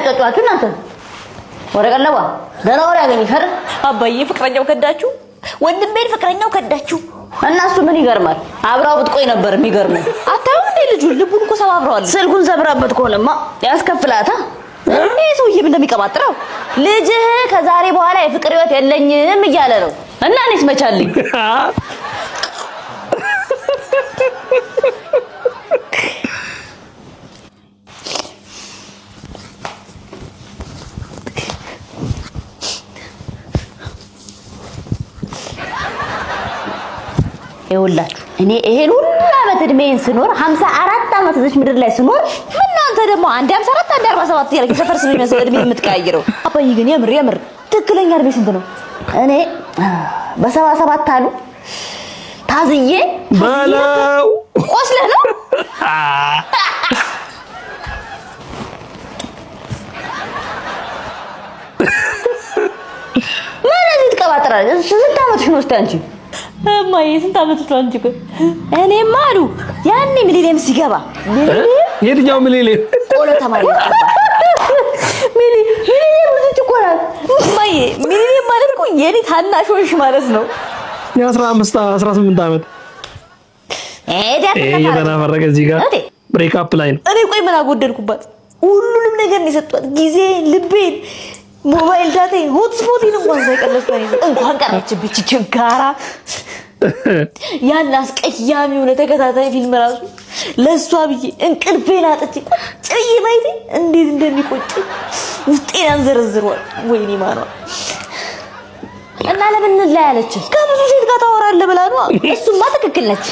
ያጨጫችሁ እናንተ ወረቀለዋ ደህና ወሬ ያገኝሽ አይደል? አባዬ ፍቅረኛው ከዳችሁ፣ ወንድሜን ፍቅረኛው ከዳችሁ። እና እሱ ምን ይገርማል? አብራው ብትቆይ ነበር የሚገርመው። አታውም እንዴ ልጁ ልቡን እኮ ሰባብረዋል። ስልኩን ሰብራበት ከሆነማ ያስከፍላታ። እኔ ሰውዬ ምን እንደሚቀባጥረው ልጅህ ከዛሬ በኋላ የፍቅር ህይወት የለኝም እያለ ነው። እና እኔስ መቻልኝ ይኸውላችሁ እኔ ይሄን ሁሉ ዓመት እድሜን ስኖር 54 ዓመት እዚህ ምድር ላይ ስኖር እናንተ ደግሞ አንድ 54 አንድ 47 ያለኝ ሰፈር ስለሚመስል እድሜ የምትቀያይረው። አባዬ ግን የምር ትክክለኛ እድሜ ስንት ነው? እኔ በ77 አሉ ታዝዬ ባላው ቆስለህ ነው ማለት ትቀባጥራለህ። ስንት ዓመትሽ ነው እስቲ አንቺ? እማዬ ስንት ዓመት ነው አንቺ? እኔማ አሉ ያኔ ሚሊኒየም ሲገባ የትኛው ሚሊኒየም ቆሎ ተማሪ ነበር። ሚሊኒየም ልጅ እኮ ናት እማዬ። ሚሊኒየም ማለት እኮ የኔ ታናሾሽ ማለት ነው። የ15 18 ዓመት እየተናፈረቀ እዚህ ጋር ብሬክ አፕ ላይ ነው። እኔ ቆይ ምን አጎደልኩባት? ሁሉንም ነገር ነው የሰጧት። ጊዜ፣ ልቤን፣ ሞባይል ዳታዬን፣ ሆትስፖቴን እንኳን ሳይቀለስ እንኳን ቀረችብኝ ችጋራ። ያን አስቀያሚ የሆነ ተከታታይ ፊልም ራሱ ለሷ ብዬ እንቅልፌን አጥቼ ቁጭ ብዬ ማየቴ እንዴት እንደሚቆጭ ውስጤን አንዘረዝሯል። ወይኔ ማኗ እና ለምን ላይ አለች? ከብዙ ሴት ጋር ታወራለህ ብላ ነው። እሱማ ትክክል ነች።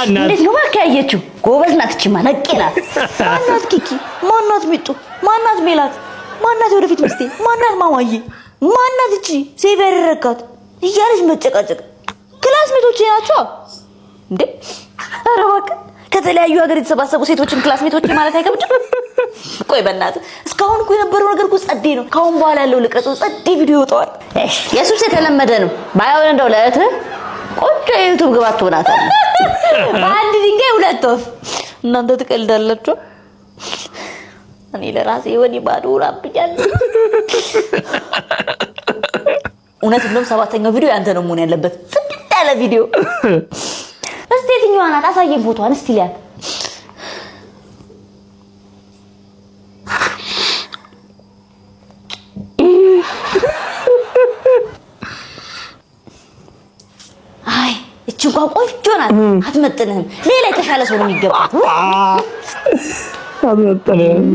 እንዴት ነው ማካያየችው? ጎበዝ ናት። እቺማ ነቄ ናት። ማናት ኪኪ? ማናት ሚጡ? ማናት ሜላት? ማናት ወደፊት ሚስቴ? ማናት ማማዬ? ማናት እቺ ሴቭ ያደረጋት እያለች መጨቃጨቅ። ክላስሜቶቼ ናቸው እንዴ? ኧረ እባክህ ከተለያዩ ሀገር የተሰባሰቡ ሴቶችን ክላስሜቶቼ ማለት አይከብድም? ቆይ በእናትህ እስካሁን እኮ የነበረው ነገር እኮ ጸዴ ነው። ካሁን በኋላ ያለው ልቀጠው ጸዴ ቪዲዮ ይወጣዋል። የሱስ የተለመደ ነው። ባይሆን እንደው ለእህትህ ቆንጆ የዩቲዩብ ግባት ትሆናታለህ። በአንድ ድንጋይ ሁለት ወፍ። እናንተ ትቀልዳላችሁ። እኔ ለራሴ ወኔ ባዶ ራብኛለሁ። እውነት እንደውም 7ኛው ቪዲዮ ያንተ ነው መሆን ያለበት። ጽድት ያለ ቪዲዮ። እስቲ የትኛዋ ናት? አሳየን ፎቶዋን እስቲ ሊያት። አይ እቺ እንኳን ቆንጆ ናት። አትመጥንህም። ሌላ የተሻለ ሰው ነው የሚገባት። አትመጥንህም